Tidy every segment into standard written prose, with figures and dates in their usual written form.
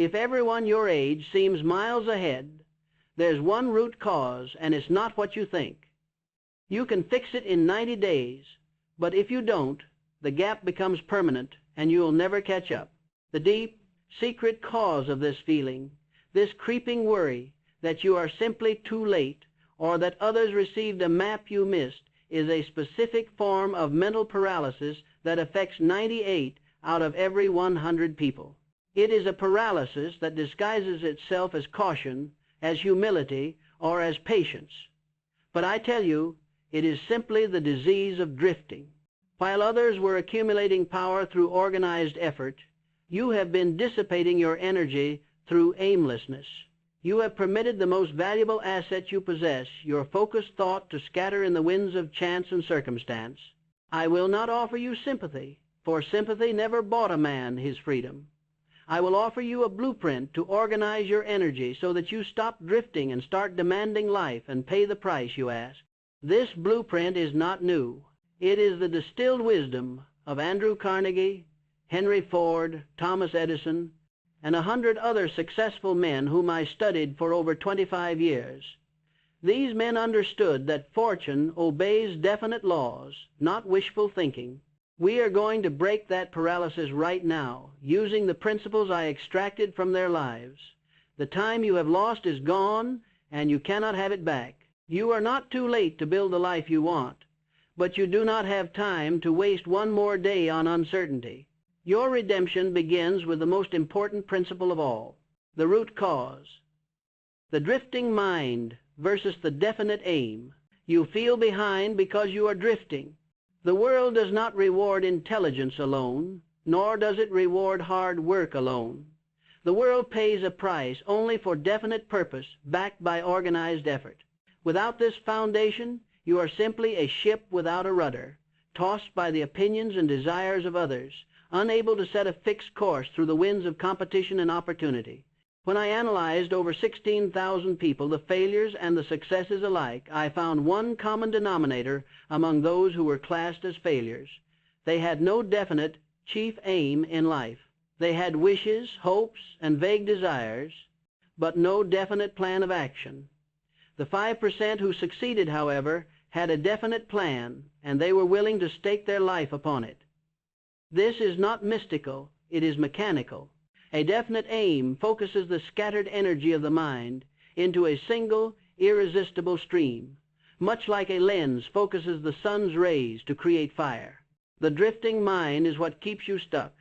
If everyone your age seems miles ahead, there's one root cause, and it's not what you think. You can fix it in 90 days, but if you don't, the gap becomes permanent and you'll never catch up. The deep, secret cause of this feeling, this creeping worry that you are simply too late or that others received a map you missed, is a specific form of mental paralysis that affects 98 out of every 100 people. It is a paralysis that disguises itself as caution, as humility, or as patience. But I tell you, it is simply the disease of drifting. While others were accumulating power through organized effort, you have been dissipating your energy through aimlessness. You have permitted the most valuable asset you possess, your focused thought, to scatter in the winds of chance and circumstance. I will not offer you sympathy, for sympathy never bought a man his freedom. I will offer you a blueprint to organize your energy so that you stop drifting and start demanding life and pay the price you ask. This blueprint is not new. It is the distilled wisdom of Andrew Carnegie, Henry Ford, Thomas Edison, and 100 other successful men whom I studied for over 25 years. These men understood that fortune obeys definite laws, not wishful thinking. We are going to break that paralysis right now, using the principles I extracted from their lives. The time you have lost is gone, and you cannot have it back. You are not too late to build the life you want, but you do not have time to waste one more day on uncertainty. Your redemption begins with the most important principle of all, the root cause. The drifting mind versus the definite aim. You feel behind because you are drifting. The world does not reward intelligence alone, nor does it reward hard work alone. The world pays a price only for definite purpose backed by organized effort. Without this foundation, you are simply a ship without a rudder, tossed by the opinions and desires of others, unable to set a fixed course through the winds of competition and opportunity. When I analyzed over 16,000 people, the failures and the successes alike, I found one common denominator among those who were classed as failures. They had no definite chief aim in life. They had wishes, hopes, and vague desires, but no definite plan of action. The 5% who succeeded, however, had a definite plan, and they were willing to stake their life upon it. This is not mystical, it is mechanical. A definite aim focuses the scattered energy of the mind into a single, irresistible stream, much like a lens focuses the sun's rays to create fire. The drifting mind is what keeps you stuck.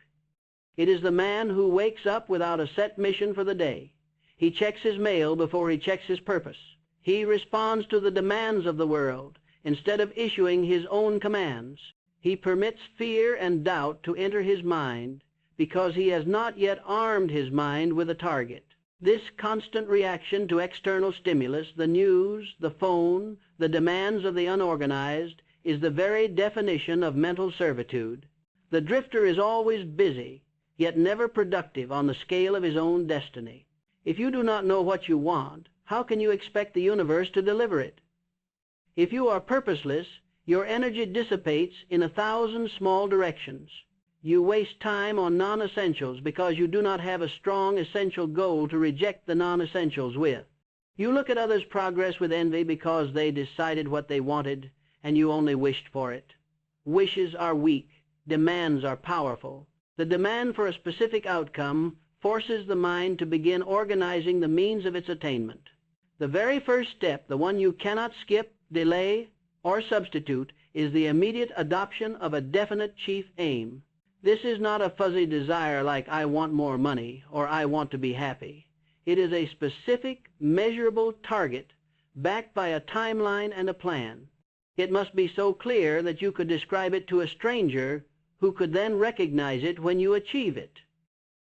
It is the man who wakes up without a set mission for the day. He checks his mail before he checks his purpose. He responds to the demands of the world instead of issuing his own commands. He permits fear and doubt to enter his mind because he has not yet armed his mind with a target. This constant reaction to external stimulus, the news, the phone, the demands of the unorganized, is the very definition of mental servitude. The drifter is always busy, yet never productive on the scale of his own destiny. If you do not know what you want, how can you expect the universe to deliver it? If you are purposeless, your energy dissipates in 1,000 small directions. You waste time on non-essentials because you do not have a strong essential goal to reject the non-essentials with. You look at others' progress with envy because they decided what they wanted and you only wished for it. Wishes are weak. Demands are powerful. The demand for a specific outcome forces the mind to begin organizing the means of its attainment. The very first step, the one you cannot skip, delay, or substitute, is the immediate adoption of a definite chief aim. This is not a fuzzy desire like I want more money or I want to be happy. It is a specific, measurable target backed by a timeline and a plan. It must be so clear that you could describe it to a stranger who could then recognize it when you achieve it.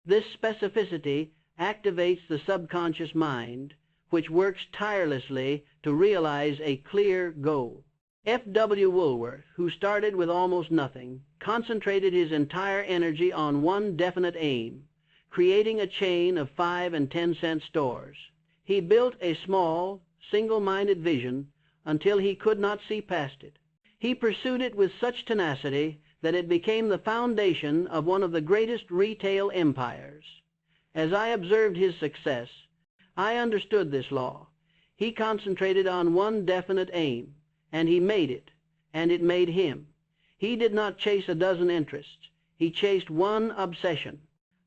This specificity activates the subconscious mind, which works tirelessly to realize a clear goal. F.W. Woolworth, who started with almost nothing, concentrated his entire energy on one definite aim, creating a chain of 5- and 10-cent stores. He built a small, single-minded vision until he could not see past it. He pursued it with such tenacity that it became the foundation of one of the greatest retail empires. As I observed his success, I understood this law. He concentrated on one definite aim, and he made it, and it made him. He did not chase a dozen interests. He chased one obsession.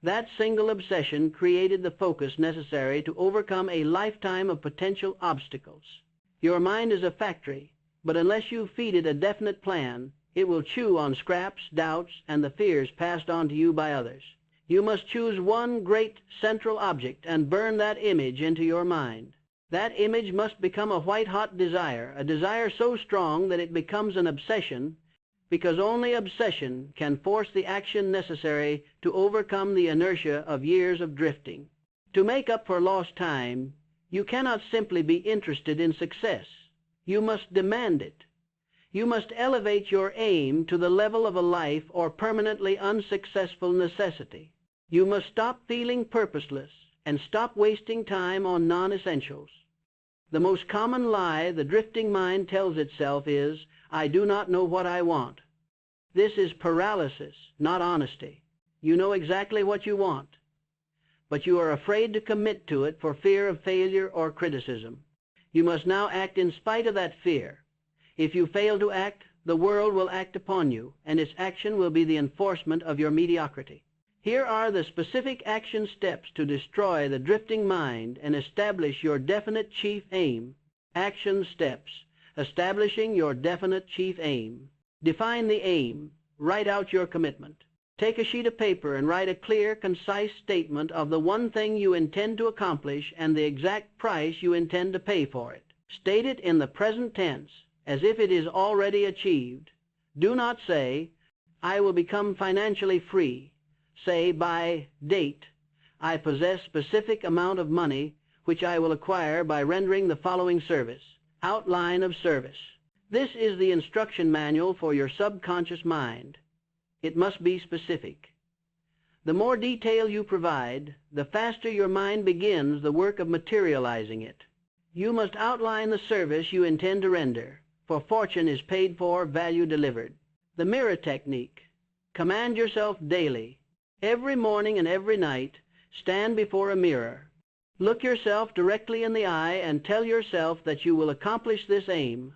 That single obsession created the focus necessary to overcome a lifetime of potential obstacles. Your mind is a factory, but unless you feed it a definite plan, it will chew on scraps, doubts, and the fears passed on to you by others. You must choose one great central object and burn that image into your mind. That image must become a white-hot desire, a desire so strong that it becomes an obsession, because only obsession can force the action necessary to overcome the inertia of years of drifting. To make up for lost time, you cannot simply be interested in success. You must demand it. You must elevate your aim to the level of a life or permanently unsuccessful necessity. You must stop feeling purposeless and stop wasting time on non-essentials. The most common lie the drifting mind tells itself is, I do not know what I want. This is paralysis, not honesty. You know exactly what you want, but you are afraid to commit to it for fear of failure or criticism. You must now act in spite of that fear. If you fail to act, the world will act upon you, and its action will be the enforcement of your mediocrity. Here are the specific action steps to destroy the drifting mind and establish your definite chief aim. Action steps. Establishing your definite chief aim. Define the aim. Write out your commitment. Take a sheet of paper and write a clear, concise statement of the one thing you intend to accomplish and the exact price you intend to pay for it. State it in the present tense, as if it is already achieved. Do not say, I will become financially free. Say, by date, I possess specific amount of money which I will acquire by rendering the following service. Outline of service. This is the instruction manual for your subconscious mind. It must be specific. The more detail you provide, the faster your mind begins the work of materializing it. You must outline the service you intend to render, for fortune is paid for, value delivered. The mirror technique. Command yourself daily. Every morning and every night, stand before a mirror. Look yourself directly in the eye and tell yourself that you will accomplish this aim.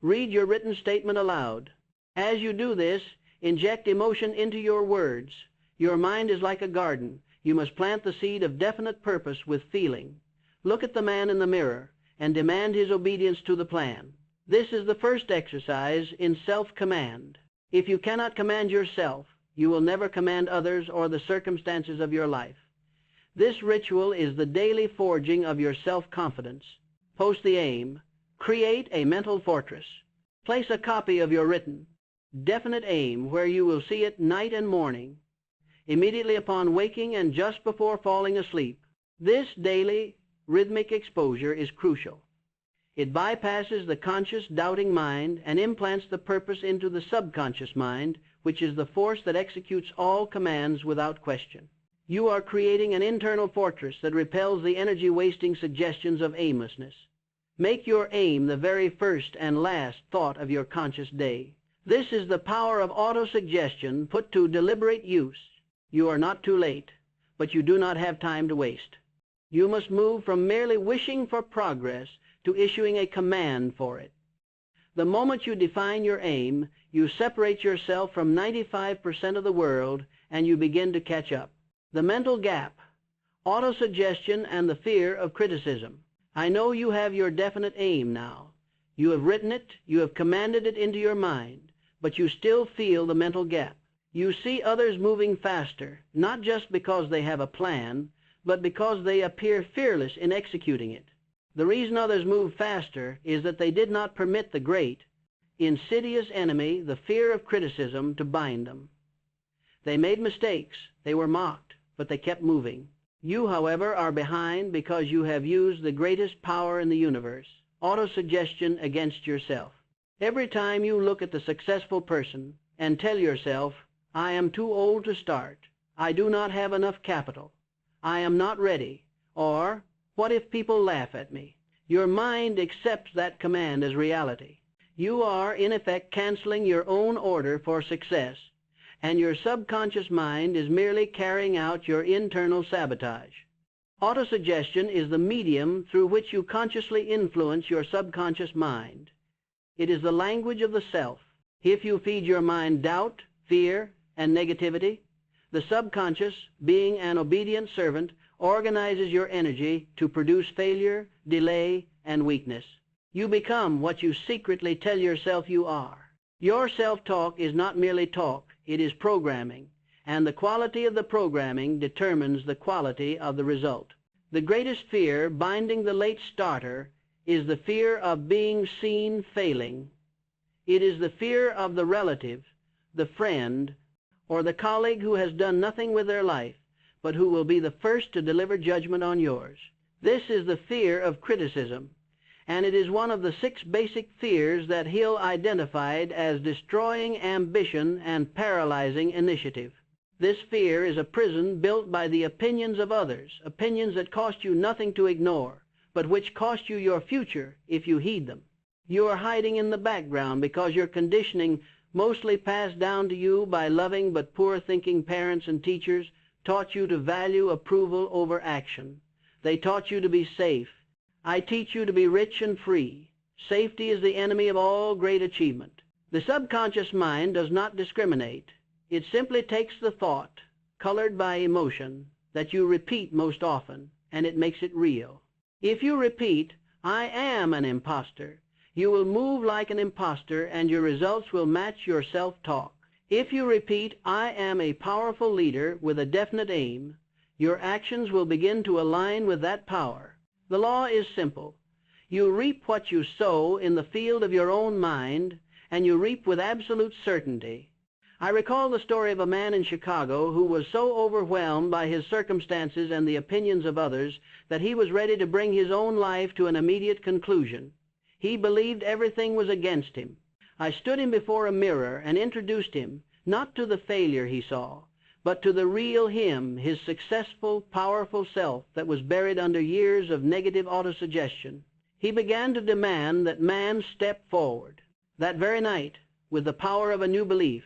Read your written statement aloud. As you do this, inject emotion into your words. Your mind is like a garden. You must plant the seed of definite purpose with feeling. Look at the man in the mirror and demand his obedience to the plan. This is the first exercise in self-command. If you cannot command yourself, you will never command others or the circumstances of your life. This ritual is the daily forging of your self-confidence. Post the aim. Create a mental fortress. Place a copy of your written, definite aim where you will see it night and morning, immediately upon waking and just before falling asleep. This daily, rhythmic exposure is crucial. It bypasses the conscious, doubting mind and implants the purpose into the subconscious mind, which is the force that executes all commands without question. You are creating an internal fortress that repels the energy-wasting suggestions of aimlessness. Make your aim the very first and last thought of your conscious day. This is the power of auto-suggestion put to deliberate use. You are not too late, but you do not have time to waste. You must move from merely wishing for progress to issuing a command for it. The moment you define your aim, you separate yourself from 95% of the world and you begin to catch up. The mental gap, autosuggestion, and the fear of criticism. I know you have your definite aim now. You have written it, you have commanded it into your mind, but you still feel the mental gap. You see others moving faster, not just because they have a plan, but because they appear fearless in executing it. The reason others move faster is that they did not permit the great, insidious enemy, the fear of criticism, to bind them. They made mistakes, they were mocked, but they kept moving. You, however, are behind because you have used the greatest power in the universe, autosuggestion against yourself. Every time you look at the successful person and tell yourself, I am too old to start, I do not have enough capital, I am not ready, or what if people laugh at me? Your mind accepts that command as reality. You are, in effect, canceling your own order for success, and your subconscious mind is merely carrying out your internal sabotage. Autosuggestion is the medium through which you consciously influence your subconscious mind. It is the language of the self. If you feed your mind doubt, fear, and negativity, the subconscious, being an obedient servant, organizes your energy to produce failure, delay, and weakness. You become what you secretly tell yourself you are. Your self-talk is not merely talk, it is programming, and the quality of the programming determines the quality of the result. The greatest fear binding the late starter is the fear of being seen failing. It is the fear of the relative, the friend, or the colleague who has done nothing with their life, but who will be the first to deliver judgment on yours. This is the fear of criticism, and it is one of the 6 basic fears that Hill identified as destroying ambition and paralyzing initiative. This fear is a prison built by the opinions of others, opinions that cost you nothing to ignore, but which cost you your future if you heed them. You are hiding in the background because your conditioning, mostly passed down to you by loving but poor-thinking parents and teachers, taught you to value approval over action. They taught you to be safe. I teach you to be rich and free. Safety is the enemy of all great achievement. The subconscious mind does not discriminate. It simply takes the thought, colored by emotion, that you repeat most often, and it makes it real. If you repeat, "I am an imposter," you will move like an imposter, and your results will match your self-talk. If you repeat, "I am a powerful leader with a definite aim," your actions will begin to align with that power. The law is simple. You reap what you sow in the field of your own mind, and you reap with absolute certainty. I recall the story of a man in Chicago who was so overwhelmed by his circumstances and the opinions of others that he was ready to bring his own life to an immediate conclusion. He believed everything was against him. I stood him before a mirror and introduced him, not to the failure he saw, but to the real him, his successful, powerful self that was buried under years of negative autosuggestion. He began to demand that man step forward. That very night, with the power of a new belief,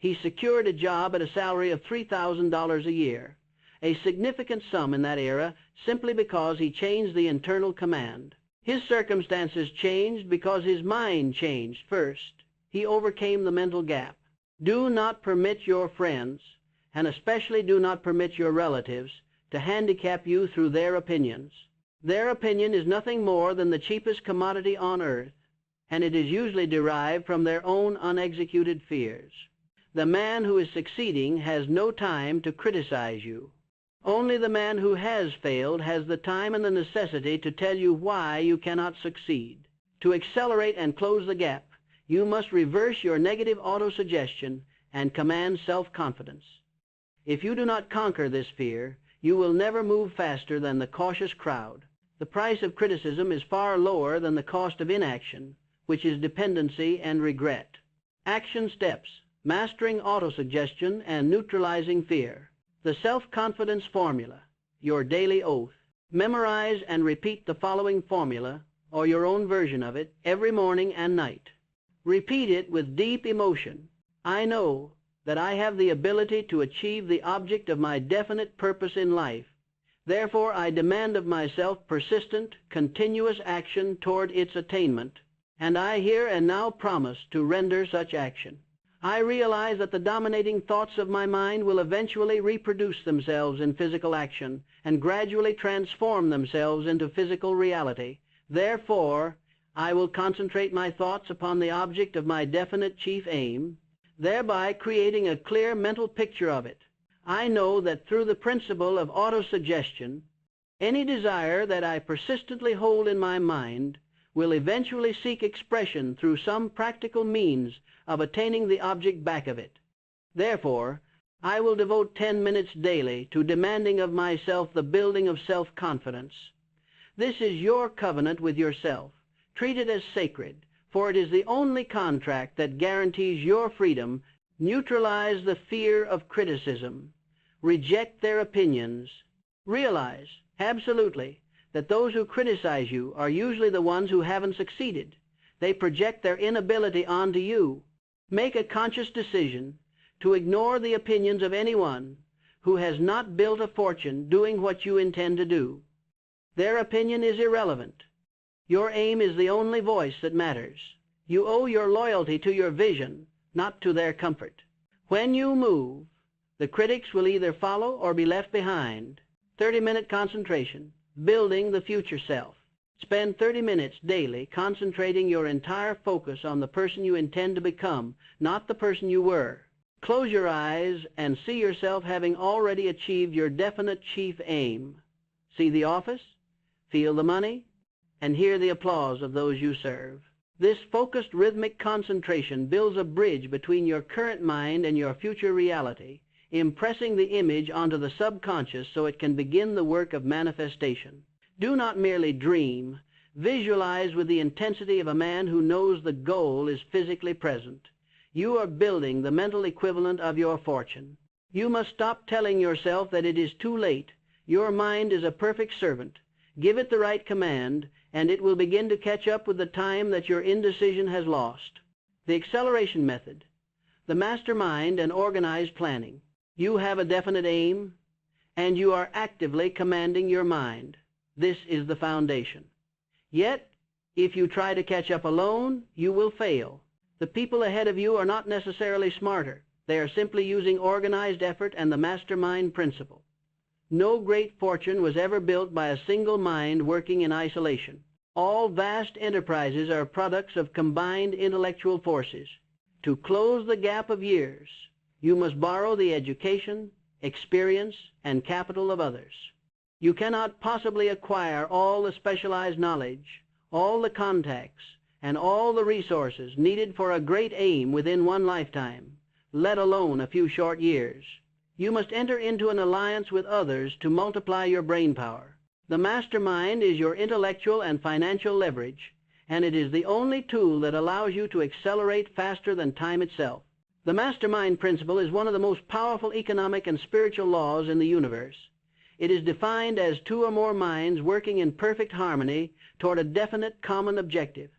he secured a job at a salary of $3,000 a year, a significant sum in that era simply because he changed the internal command. His circumstances changed because his mind changed first. He overcame the mental gap. Do not permit your friends, and especially do not permit your relatives, to handicap you through their opinions. Their opinion is nothing more than the cheapest commodity on earth, and it is usually derived from their own unexecuted fears. The man who is succeeding has no time to criticize you. Only the man who has failed has the time and the necessity to tell you why you cannot succeed. To accelerate and close the gap, you must reverse your negative autosuggestion and command self-confidence. If you do not conquer this fear, you will never move faster than the cautious crowd. The price of criticism is far lower than the cost of inaction, which is dependency and regret. Action steps: mastering autosuggestion and neutralizing fear. The self-confidence formula, your daily oath. Memorize and repeat the following formula, or your own version of it, every morning and night. Repeat it with deep emotion. I know that I have the ability to achieve the object of my definite purpose in life. Therefore, I demand of myself persistent, continuous action toward its attainment, and I here and now promise to render such action. I realize that the dominating thoughts of my mind will eventually reproduce themselves in physical action and gradually transform themselves into physical reality. Therefore, I will concentrate my thoughts upon the object of my definite chief aim, thereby creating a clear mental picture of it. I know that through the principle of autosuggestion, any desire that I persistently hold in my mind will eventually seek expression through some practical means of attaining the object back of it. Therefore, I will devote 10 minutes daily to demanding of myself the building of self-confidence. This is your covenant with yourself. Treat it as sacred, for it is the only contract that guarantees your freedom. Neutralize the fear of criticism. Reject their opinions. Realize, absolutely, that those who criticize you are usually the ones who haven't succeeded. They project their inability onto you. Make a conscious decision to ignore the opinions of anyone who has not built a fortune doing what you intend to do. Their opinion is irrelevant. Your aim is the only voice that matters. You owe your loyalty to your vision, not to their comfort. When you move, the critics will either follow or be left behind. 30-minute concentration, building the future self. Spend 30 minutes daily concentrating your entire focus on the person you intend to become, not the person you were. Close your eyes and see yourself having already achieved your definite chief aim. See the office, feel the money, and hear the applause of those you serve. This focused rhythmic concentration builds a bridge between your current mind and your future reality, impressing the image onto the subconscious so it can begin the work of manifestation. Do not merely dream. Visualize with the intensity of a man who knows the goal is physically present. You are building the mental equivalent of your fortune. You must stop telling yourself that it is too late. Your mind is a perfect servant. Give it the right command, and it will begin to catch up with the time that your indecision has lost. The acceleration method, the mastermind and organized planning. You have a definite aim, and you are actively commanding your mind. This is the foundation. Yet, if you try to catch up alone, you will fail. The people ahead of you are not necessarily smarter. They are simply using organized effort and the mastermind principle. No great fortune was ever built by a single mind working in isolation. All vast enterprises are products of combined intellectual forces. To close the gap of years, you must borrow the education, experience, and capital of others. You cannot possibly acquire all the specialized knowledge, all the contacts, and all the resources needed for a great aim within one lifetime, let alone a few short years. You must enter into an alliance with others to multiply your brain power. The mastermind is your intellectual and financial leverage, and it is the only tool that allows you to accelerate faster than time itself. The mastermind principle is one of the most powerful economic and spiritual laws in the universe. It is defined as two or more minds working in perfect harmony toward a definite common objective.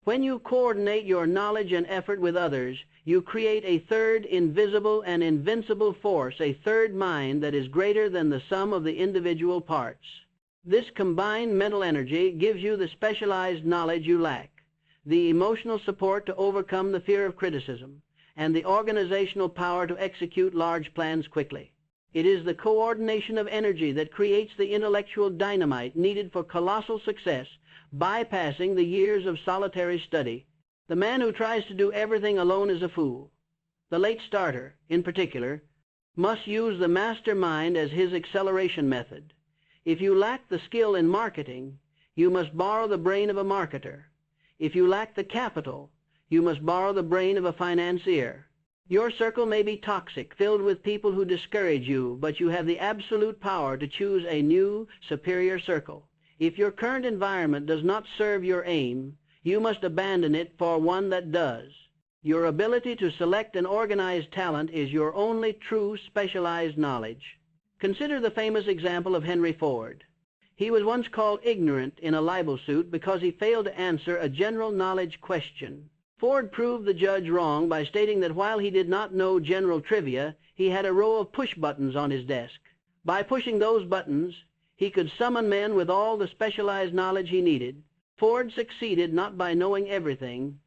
When you coordinate your knowledge and effort with others, you create a third invisible and invincible force, a third mind that is greater than the sum of the individual parts. This combined mental energy gives you the specialized knowledge you lack, the emotional support to overcome the fear of criticism, and the organizational power to execute large plans quickly. It is the coordination of energy that creates the intellectual dynamite needed for colossal success, bypassing the years of solitary study. The man who tries to do everything alone is a fool. The late starter, in particular, must use the mastermind as his acceleration method. If you lack the skill in marketing, you must borrow the brain of a marketer. If you lack the capital, you must borrow the brain of a financier. Your circle may be toxic, filled with people who discourage you, but you have the absolute power to choose a new, superior circle. If your current environment does not serve your aim, you must abandon it for one that does. Your ability to select and organize talent is your only true specialized knowledge. Consider the famous example of Henry Ford. He was once called ignorant in a libel suit because he failed to answer a general knowledge question. Ford proved the judge wrong by stating that while he did not know general trivia, he had a row of push buttons on his desk. By pushing those buttons, he could summon men with all the specialized knowledge he needed. Ford succeeded not by knowing everything,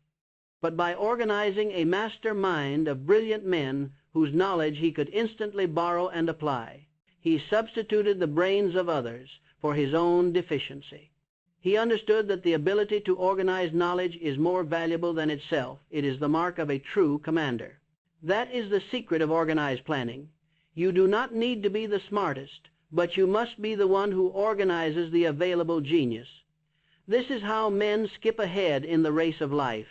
but by organizing a master mind of brilliant men whose knowledge he could instantly borrow and apply. He substituted the brains of others for his own deficiency. He understood that the ability to organize knowledge is more valuable than itself. It is the mark of a true commander. That is the secret of organized planning. You do not need to be the smartest, but you must be the one who organizes the available genius. This is how men skip ahead in the race of life.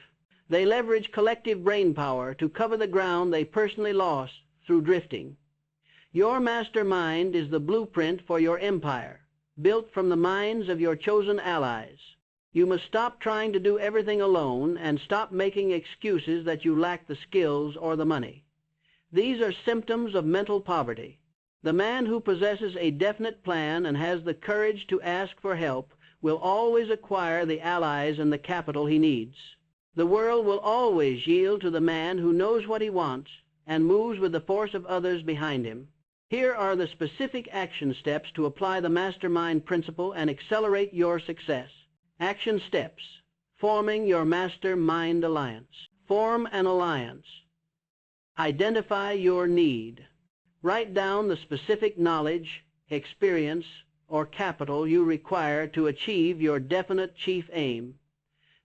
They leverage collective brain power to cover the ground they personally lost through drifting. Your master mind is the blueprint for your empire, built from the minds of your chosen allies. You must stop trying to do everything alone and stop making excuses that you lack the skills or the money. These are symptoms of mental poverty. The man who possesses a definite plan and has the courage to ask for help will always acquire the allies and the capital he needs. The world will always yield to the man who knows what he wants and moves with the force of others behind him. Here are the specific action steps to apply the mastermind principle and accelerate your success. Action steps. Forming your mastermind alliance. Form an alliance. Identify your need. Write down the specific knowledge, experience, or capital you require to achieve your definite chief aim.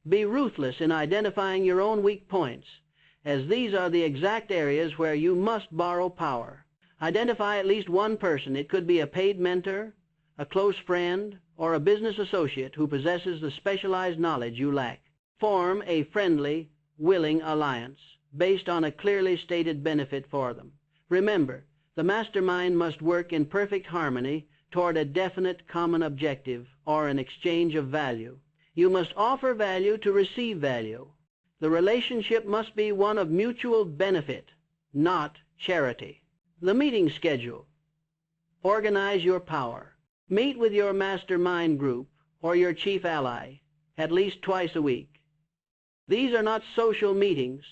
Be ruthless in identifying your own weak points, as these are the exact areas where you must borrow power. Identify at least one person. It could be a paid mentor, a close friend, or a business associate who possesses the specialized knowledge you lack. Form a friendly, willing alliance based on a clearly stated benefit for them. Remember, the mastermind must work in perfect harmony toward a definite common objective or an exchange of value. You must offer value to receive value. The relationship must be one of mutual benefit, not charity. The meeting schedule. Organize your power. Meet with your mastermind group or your chief ally at least twice a week. These are not social meetings.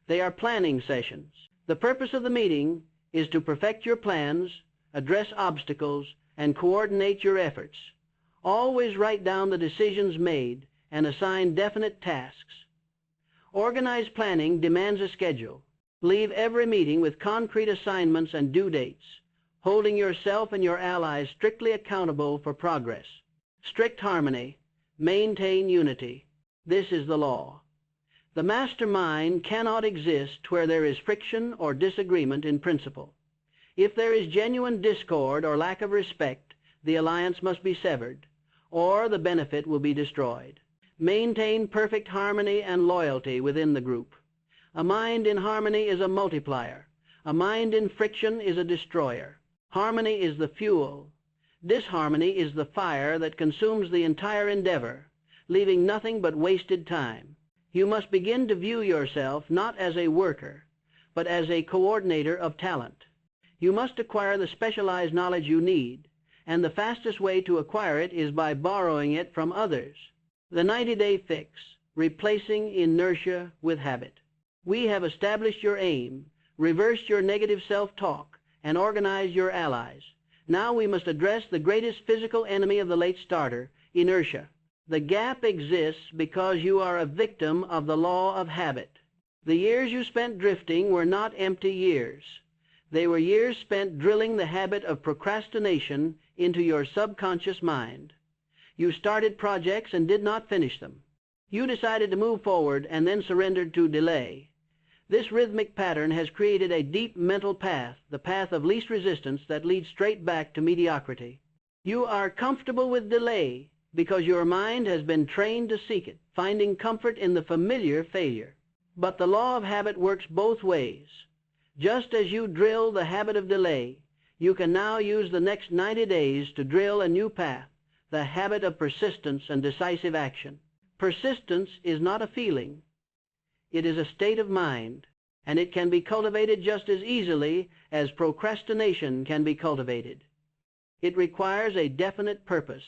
They are planning sessions. The purpose of the meeting is to perfect your plans, address obstacles, and coordinate your efforts. Always write down the decisions made and assign definite tasks. Organized planning demands a schedule. Leave every meeting with concrete assignments and due dates, holding yourself and your allies strictly accountable for progress. Strict harmony. Maintain unity. This is the law. The mastermind cannot exist where there is friction or disagreement in principle. If there is genuine discord or lack of respect, the alliance must be severed, or the benefit will be destroyed. Maintain perfect harmony and loyalty within the group. A mind in harmony is a multiplier. A mind in friction is a destroyer. Harmony is the fuel. Disharmony is the fire that consumes the entire endeavor, leaving nothing but wasted time. You must begin to view yourself not as a worker, but as a coordinator of talent. You must acquire the specialized knowledge you need, and the fastest way to acquire it is by borrowing it from others. The 90-day fix, replacing inertia with habit. We have established your aim, reversed your negative self-talk, and organized your allies. Now we must address the greatest physical enemy of the late starter, inertia. The gap exists because you are a victim of the law of habit. The years you spent drifting were not empty years. They were years spent drilling the habit of procrastination into your subconscious mind. You started projects and did not finish them. You decided to move forward and then surrendered to delay. This rhythmic pattern has created a deep mental path, the path of least resistance that leads straight back to mediocrity. You are comfortable with delay because your mind has been trained to seek it, finding comfort in the familiar failure. But the law of habit works both ways. Just as you drill the habit of delay, you can now use the next 90 days to drill a new path, the habit of persistence and decisive action. Persistence is not a feeling. It is a state of mind, and it can be cultivated just as easily as procrastination can be cultivated. It requires a definite purpose,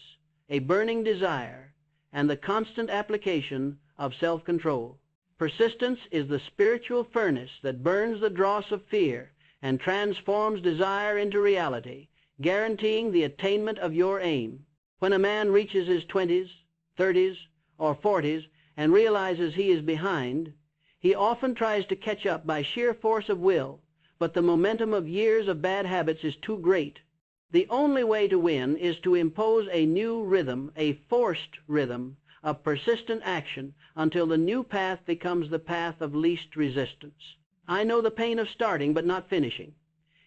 a burning desire, and the constant application of self-control. Persistence is the spiritual furnace that burns the dross of fear and transforms desire into reality, guaranteeing the attainment of your aim. When a man reaches his 20s, 30s, or 40s and realizes he is behind, he often tries to catch up by sheer force of will, but the momentum of years of bad habits is too great. The only way to win is to impose a new rhythm, a forced rhythm of persistent action until the new path becomes the path of least resistance. I know the pain of starting but not finishing.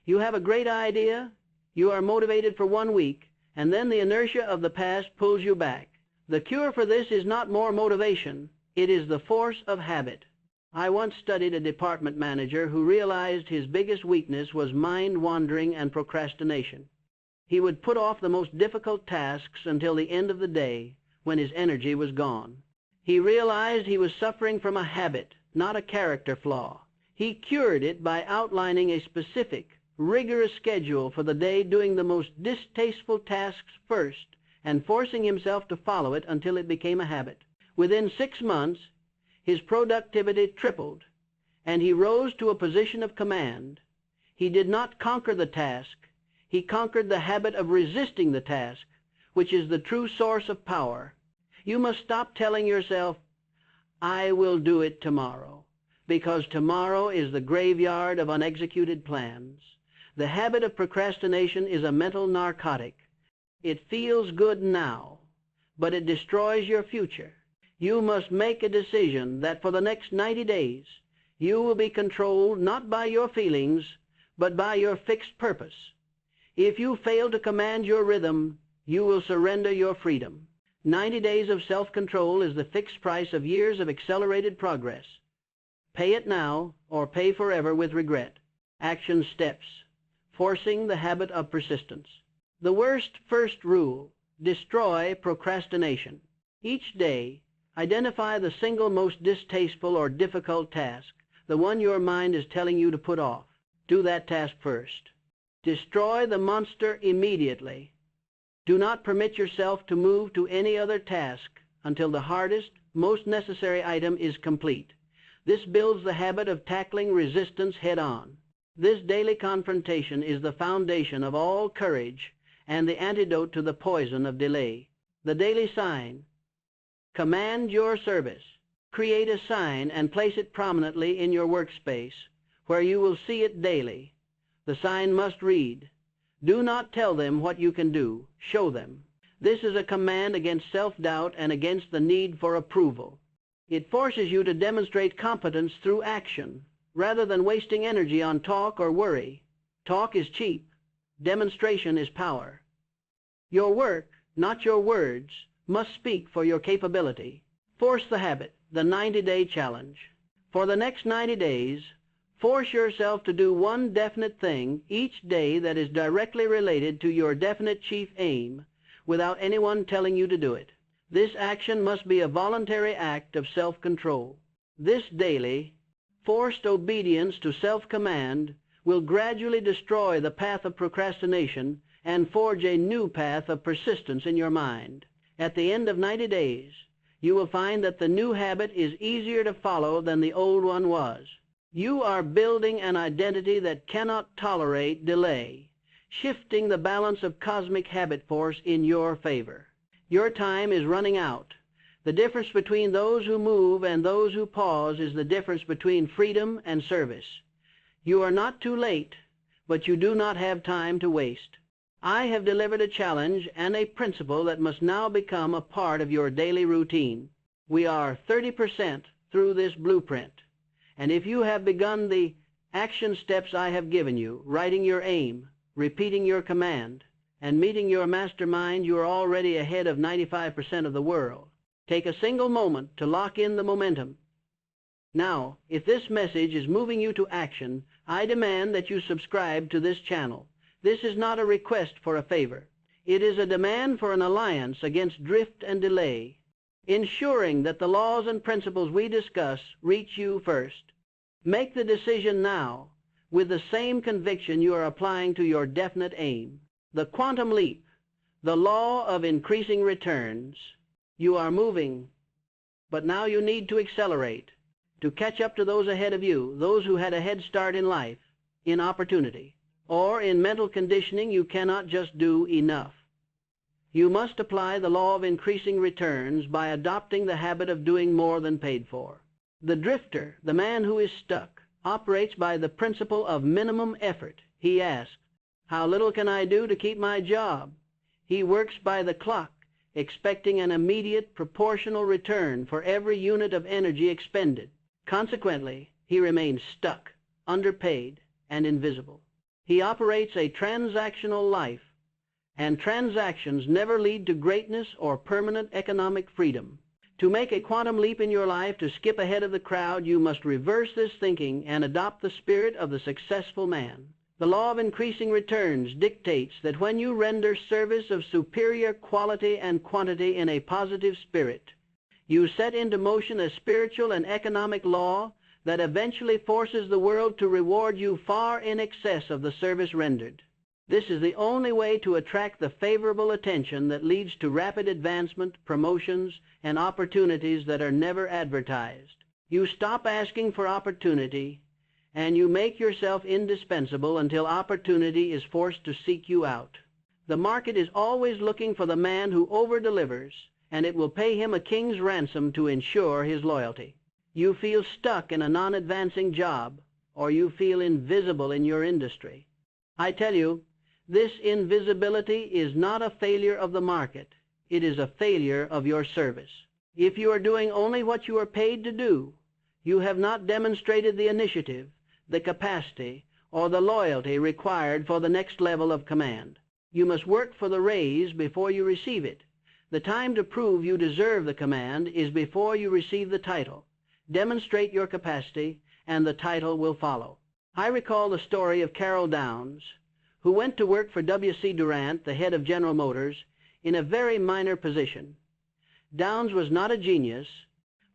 You have a great idea, you are motivated for 1 week, and then the inertia of the past pulls you back. The cure for this is not more motivation, it is the force of habit. I once studied a department manager who realized his biggest weakness was mind wandering and procrastination. He would put off the most difficult tasks until the end of the day, when his energy was gone. He realized he was suffering from a habit, not a character flaw. He cured it by outlining a specific, rigorous schedule for the day, doing the most distasteful tasks first, and forcing himself to follow it until it became a habit. Within 6 months, his productivity tripled, and he rose to a position of command. He did not conquer the task. He conquered the habit of resisting the task, which is the true source of power. You must stop telling yourself, "I will do it tomorrow," because tomorrow is the graveyard of unexecuted plans. The habit of procrastination is a mental narcotic. It feels good now, but it destroys your future. You must make a decision that for the next 90 days you will be controlled not by your feelings, but by your fixed purpose. If you fail to command your rhythm, you will surrender your freedom. 90 days of self-control is the fixed price of years of accelerated progress. Pay it now or pay forever with regret. Action steps. Forcing the habit of persistence. The worst first rule: destroy procrastination. Each day, identify the single most distasteful or difficult task, the one your mind is telling you to put off. Do that task first. Destroy the monster immediately. Do not permit yourself to move to any other task until the hardest, most necessary item is complete. This builds the habit of tackling resistance head-on. This daily confrontation is the foundation of all courage and the antidote to the poison of delay. The daily sign: command your service. Create a sign and place it prominently in your workspace, where you will see it daily. The sign must read, "Do not tell them what you can do, show them." This is a command against self-doubt and against the need for approval. It forces you to demonstrate competence through action, rather than wasting energy on talk or worry. Talk is cheap. Demonstration is power. Your work, not your words, must speak for your capability. Force the habit, the 90-day challenge. For the next 90 days, force yourself to do one definite thing each day that is directly related to your definite chief aim, without anyone telling you to do it. This action must be a voluntary act of self-control. This daily, forced obedience to self-command will gradually destroy the path of procrastination and forge a new path of persistence in your mind. At the end of 90 days, you will find that the new habit is easier to follow than the old one was. You are building an identity that cannot tolerate delay, shifting the balance of cosmic habit force in your favor. Your time is running out. The difference between those who move and those who pause is the difference between freedom and service. You are not too late, but you do not have time to waste. I have delivered a challenge and a principle that must now become a part of your daily routine. We are 30% through this blueprint, and if you have begun the action steps I have given you, writing your aim, repeating your command, and meeting your mastermind, you are already ahead of 95% of the world. Take a single moment to lock in the momentum. Now, if this message is moving you to action, I demand that you subscribe to this channel. This is not a request for a favor. It is a demand for an alliance against drift and delay, ensuring that the laws and principles we discuss reach you first. Make the decision now with the same conviction you are applying to your definite aim. The quantum leap, the law of increasing returns. You are moving, but now you need to accelerate, to catch up to those ahead of you, those who had a head start in life, in opportunity. Or in mental conditioning, you cannot just do enough. You must apply the law of increasing returns by adopting the habit of doing more than paid for. The drifter, the man who is stuck, operates by the principle of minimum effort. He asks, "How little can I do to keep my job?" He works by the clock, expecting an immediate proportional return for every unit of energy expended. Consequently, he remains stuck, underpaid, and invisible. He operates a transactional life, and transactions never lead to greatness or permanent economic freedom. To make a quantum leap in your life, to skip ahead of the crowd, you must reverse this thinking and adopt the spirit of the successful man. The law of increasing returns dictates that when you render service of superior quality and quantity in a positive spirit, you set into motion a spiritual and economic law that eventually forces the world to reward you far in excess of the service rendered. This is the only way to attract the favorable attention that leads to rapid advancement, promotions, and opportunities that are never advertised. You stop asking for opportunity, and you make yourself indispensable until opportunity is forced to seek you out. The market is always looking for the man who over-delivers, and it will pay him a king's ransom to ensure his loyalty. You feel stuck in a non-advancing job, or you feel invisible in your industry. I tell you, this invisibility is not a failure of the market. It is a failure of your service. If you are doing only what you are paid to do, you have not demonstrated the initiative, the capacity, or the loyalty required for the next level of command. You must work for the raise before you receive it. The time to prove you deserve the command is before you receive the title. Demonstrate your capacity, and the title will follow. I recall the story of Carroll Downs, who went to work for W.C. Durant, the head of General Motors, in a very minor position. Downs was not a genius,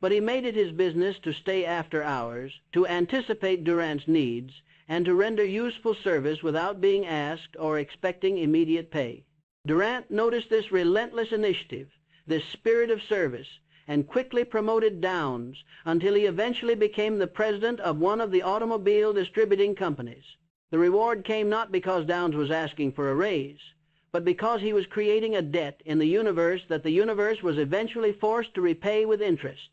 but he made it his business to stay after hours, to anticipate Durant's needs, and to render useful service without being asked or expecting immediate pay. Durant noticed this relentless initiative, this spirit of service, and quickly promoted Downs until he eventually became the president of one of the automobile distributing companies. The reward came not because Downs was asking for a raise, but because he was creating a debt in the universe that the universe was eventually forced to repay with interest.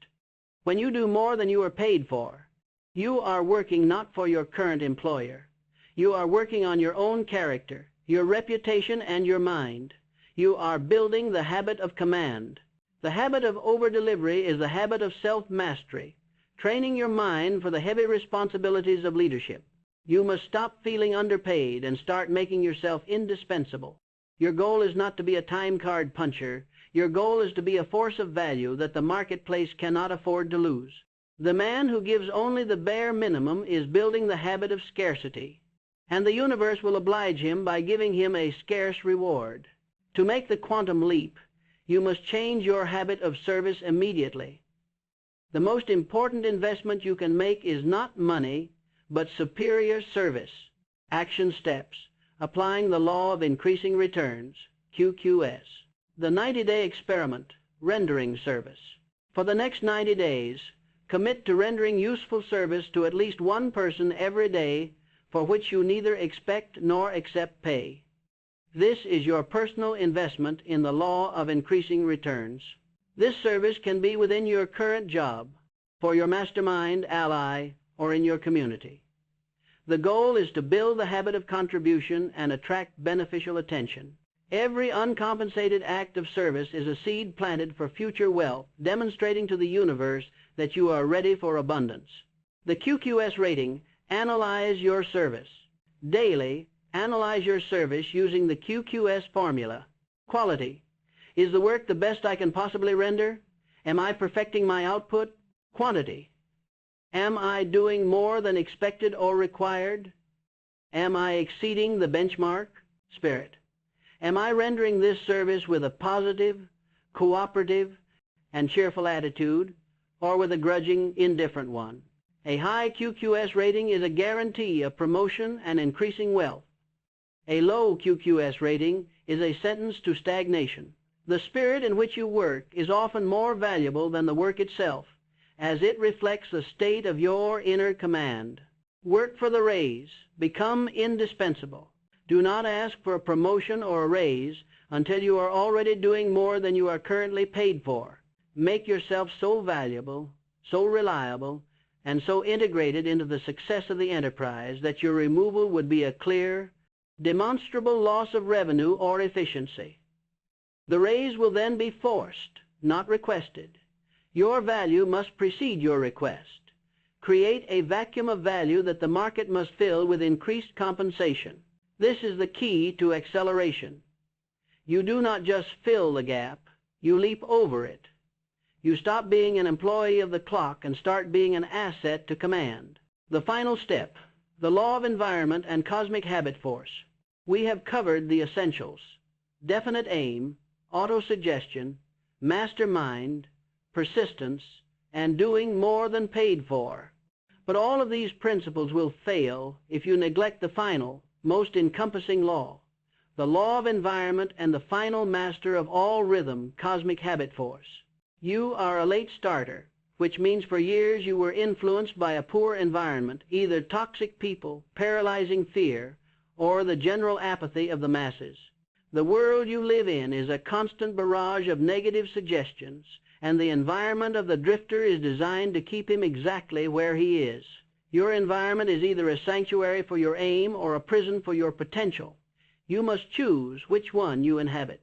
When you do more than you are paid for, you are working not for your current employer. You are working on your own character, your reputation, and your mind. You are building the habit of command. The habit of over-delivery is the habit of self-mastery, training your mind for the heavy responsibilities of leadership. You must stop feeling underpaid and start making yourself indispensable. Your goal is not to be a time card puncher. Your goal is to be a force of value that the marketplace cannot afford to lose. The man who gives only the bare minimum is building the habit of scarcity, and the universe will oblige him by giving him a scarce reward. To make the quantum leap, you must change your habit of service immediately. The most important investment you can make is not money, but superior service. Action steps. Applying the law of increasing returns, QQS. The 90-day experiment, rendering service. For the next 90 days, commit to rendering useful service to at least one person every day for which you neither expect nor accept pay. This is your personal investment in the law of increasing returns. This service can be within your current job, for your mastermind, ally, or in your community. The goal is to build the habit of contribution and attract beneficial attention. Every uncompensated act of service is a seed planted for future wealth, demonstrating to the universe that you are ready for abundance. The QQS rating, analyze your service. Daily, analyze your service using the QQS formula. Quality. Is the work the best I can possibly render? Am I perfecting my output? Quantity. Am I doing more than expected or required? Am I exceeding the benchmark? Spirit. Am I rendering this service with a positive, cooperative, and cheerful attitude, or with a grudging, indifferent one? A high QQS rating is a guarantee of promotion and increasing wealth. A low QQS rating is a sentence to stagnation. The spirit in which you work is often more valuable than the work itself, as it reflects the state of your inner command. Work for the raise. Become indispensable. Do not ask for a promotion or a raise until you are already doing more than you are currently paid for. Make yourself so valuable, so reliable, and so integrated into the success of the enterprise that your removal would be a clear, demonstrable loss of revenue or efficiency. The raise will then be forced, not requested. Your value must precede your request. Create a vacuum of value that the market must fill with increased compensation. This is the key to acceleration. You do not just fill the gap, you leap over it. You stop being an employee of the clock and start being an asset to command. The final step, the law of environment and cosmic habit force. We have covered the essentials: definite aim, autosuggestion, mastermind, persistence, and doing more than paid for. But all of these principles will fail if you neglect the final, most encompassing law, the law of environment and the final master of all rhythm, cosmic habit force. You are a late starter, which means for years you were influenced by a poor environment, either toxic people, paralyzing fear, or the general apathy of the masses. The world you live in is a constant barrage of negative suggestions, and the environment of the drifter is designed to keep him exactly where he is. Your environment is either a sanctuary for your aim or a prison for your potential. You must choose which one you inhabit.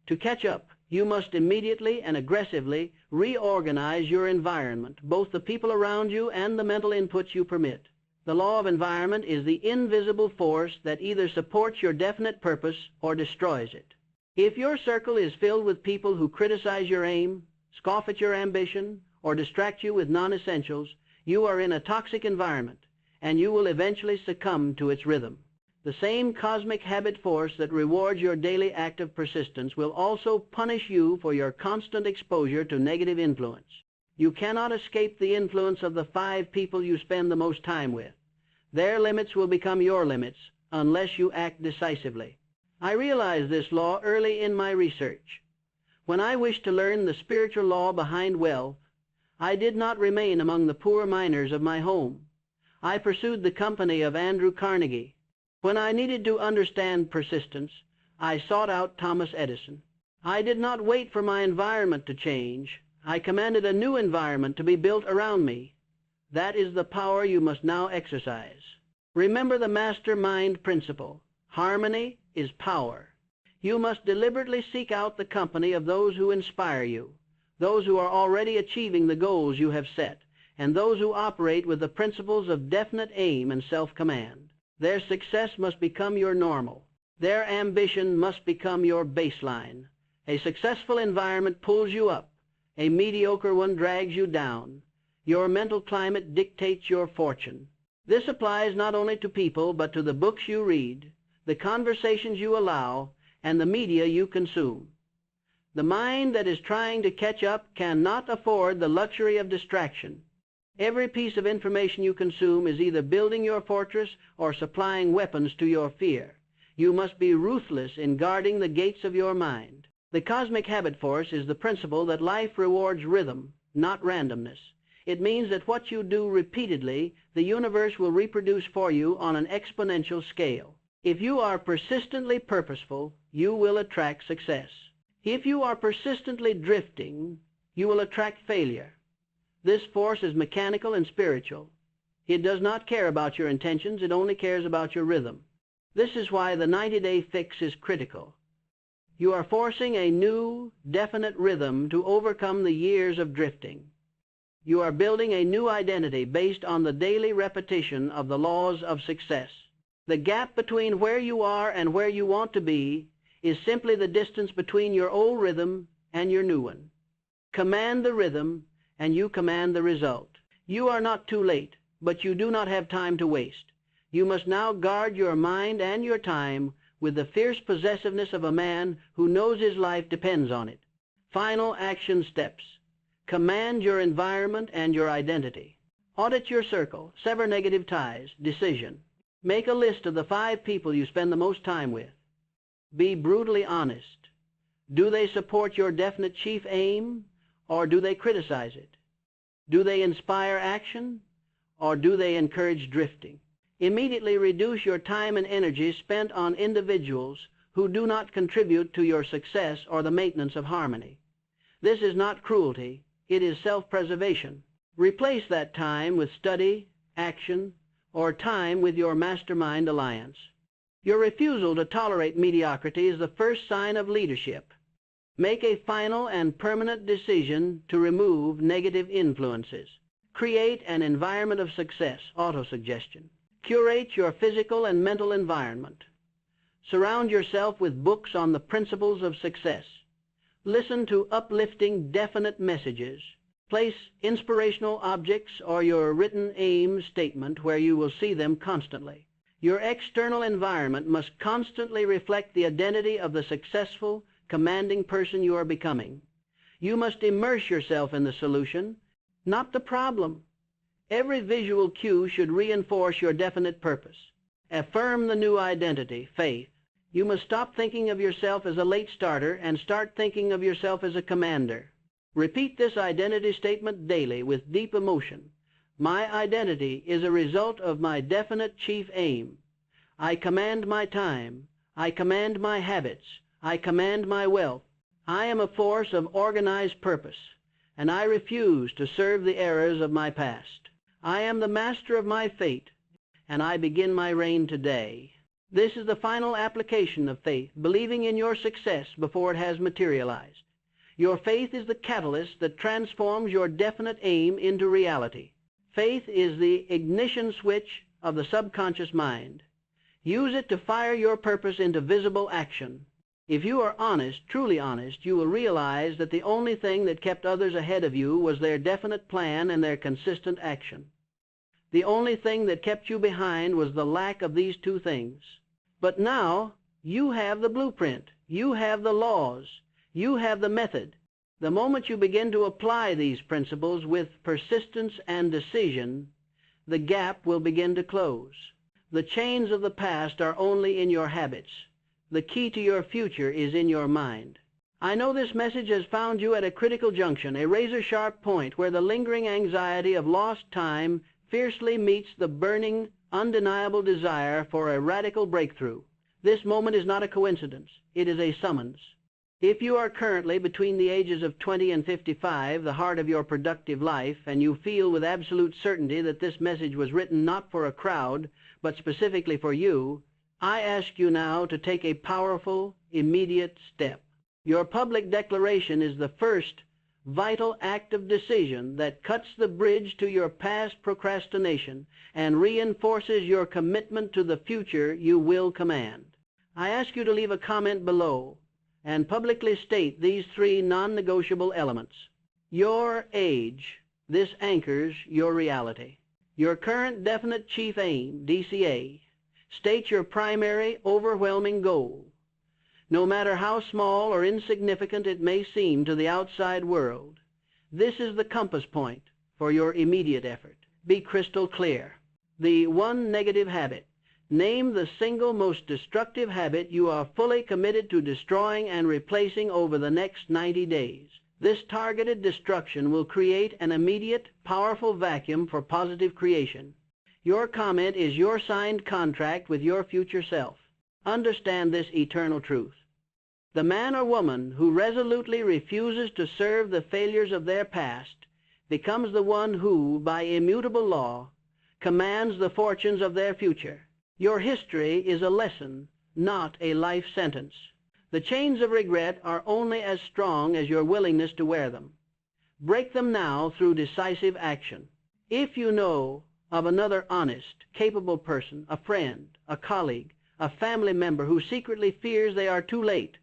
To catch up, you must immediately and aggressively reorganize your environment, both the people around you and the mental inputs you permit. The law of environment is the invisible force that either supports your definite purpose or destroys it. If your circle is filled with people who criticize your aim, scoff at your ambition, or distract you with non-essentials, you are in a toxic environment, and you will eventually succumb to its rhythm. The same cosmic habit force that rewards your daily act of persistence will also punish you for your constant exposure to negative influence. You cannot escape the influence of the 5 people you spend the most time with. Their limits will become your limits unless you act decisively. I realized this law early in my research. When I wished to learn the spiritual law behind wealth, I did not remain among the poor miners of my home. I pursued the company of Andrew Carnegie. When I needed to understand persistence, I sought out Thomas Edison. I did not wait for my environment to change. I commanded a new environment to be built around me. That is the power you must now exercise. Remember the mastermind principle. Harmony is power. You must deliberately seek out the company of those who inspire you, those who are already achieving the goals you have set, and those who operate with the principles of definite aim and self-command. Their success must become your normal. Their ambition must become your baseline. A successful environment pulls you up. A mediocre one drags you down. Your mental climate dictates your fortune. This applies not only to people, but to the books you read, the conversations you allow, and the media you consume. The mind that is trying to catch up cannot afford the luxury of distraction. Every piece of information you consume is either building your fortress or supplying weapons to your fear. You must be ruthless in guarding the gates of your mind. The cosmic habit force is the principle that life rewards rhythm, not randomness. It means that what you do repeatedly, the universe will reproduce for you on an exponential scale. If you are persistently purposeful, you will attract success. If you are persistently drifting, you will attract failure. This force is mechanical and spiritual. It does not care about your intentions, it only cares about your rhythm. This is why the 90-day fix is critical. You are forcing a new, definite rhythm to overcome the years of drifting. You are building a new identity based on the daily repetition of the laws of success. The gap between where you are and where you want to be is simply the distance between your old rhythm and your new one. Command the rhythm, and you command the result. You are not too late, but you do not have time to waste. You must now guard your mind and your time with the fierce possessiveness of a man who knows his life depends on it. Final action steps. Command your environment and your identity. Audit your circle. Sever negative ties. Decision. Make a list of the 5 people you spend the most time with. Be brutally honest. Do they support your definite chief aim, or do they criticize it? Do they inspire action, or do they encourage drifting? Immediately reduce your time and energy spent on individuals who do not contribute to your success or the maintenance of harmony. This is not cruelty, it is self-preservation. Replace that time with study, action, or time with your mastermind alliance. Your refusal to tolerate mediocrity is the first sign of leadership. Make a final and permanent decision to remove negative influences. Create an environment of success, autosuggestion. Curate your physical and mental environment. Surround yourself with books on the principles of success. Listen to uplifting, definite messages. Place inspirational objects or your written aim statement where you will see them constantly. Your external environment must constantly reflect the identity of the successful, commanding person you are becoming. You must immerse yourself in the solution, not the problem. Every visual cue should reinforce your definite purpose. Affirm the new identity, faith. You must stop thinking of yourself as a late starter and start thinking of yourself as a commander. Repeat this identity statement daily with deep emotion. My identity is a result of my definite chief aim. I command my time. I command my habits. I command my wealth. I am a force of organized purpose, and I refuse to serve the errors of my past. I am the master of my fate, and I begin my reign today. This is the final application of faith, believing in your success before it has materialized. Your faith is the catalyst that transforms your definite aim into reality. Faith is the ignition switch of the subconscious mind. Use it to fire your purpose into visible action. If you are honest, truly honest, you will realize that the only thing that kept others ahead of you was their definite plan and their consistent action. The only thing that kept you behind was the lack of these two things. But now you have the blueprint. You have the laws. You have the method. The moment you begin to apply these principles with persistence and decision, the gap will begin to close. The chains of the past are only in your habits. The key to your future is in your mind. I know this message has found you at a critical junction, a razor-sharp point where the lingering anxiety of lost time fiercely meets the burning, undeniable desire for a radical breakthrough. This moment is not a coincidence. It is a summons. If you are currently between the ages of 20 and 55, the heart of your productive life, and you feel with absolute certainty that this message was written not for a crowd, but specifically for you, I ask you now to take a powerful, immediate step. Your public declaration is the first vital act of decision that cuts the bridge to your past procrastination and reinforces your commitment to the future you will command. I ask you to leave a comment below and publicly state these three non-negotiable elements. Your age. This anchors your reality. Your current definite chief aim, DCA. State your primary, overwhelming goal. No matter how small or insignificant it may seem to the outside world, this is the compass point for your immediate effort. Be crystal clear. The one negative habit. Name the single most destructive habit you are fully committed to destroying and replacing over the next 90 days. This targeted destruction will create an immediate, powerful vacuum for positive creation. Your comment is your signed contract with your future self. Understand this eternal truth. The man or woman who resolutely refuses to serve the failures of their past becomes the one who, by immutable law, commands the fortunes of their future. Your history is a lesson, not a life sentence. The chains of regret are only as strong as your willingness to wear them. Break them now through decisive action. If you know of another honest, capable person, a friend, a colleague, a family member who secretly fears they are too late,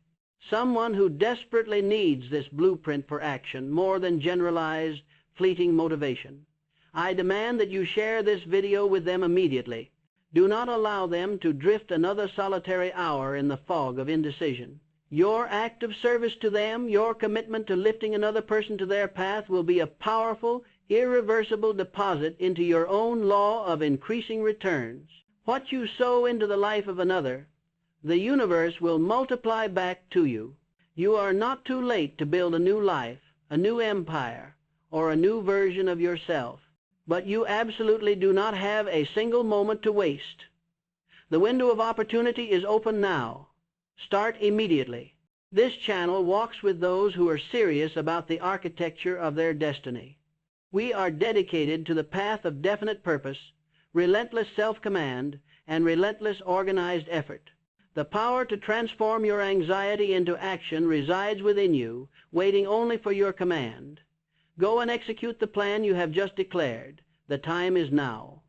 someone who desperately needs this blueprint for action more than generalized, fleeting motivation, I demand that you share this video with them immediately. Do not allow them to drift another solitary hour in the fog of indecision. Your act of service to them, your commitment to lifting another person to their path will be a powerful, irreversible deposit into your own law of increasing returns. What you sow into the life of another, the universe will multiply back to you. You are not too late to build a new life, a new empire, or a new version of yourself. But you absolutely do not have a single moment to waste. The window of opportunity is open now. Start immediately. This channel walks with those who are serious about the architecture of their destiny. We are dedicated to the path of definite purpose, relentless self-command, and relentless organized effort. The power to transform your anxiety into action resides within you, waiting only for your command. Go and execute the plan you have just declared. The time is now.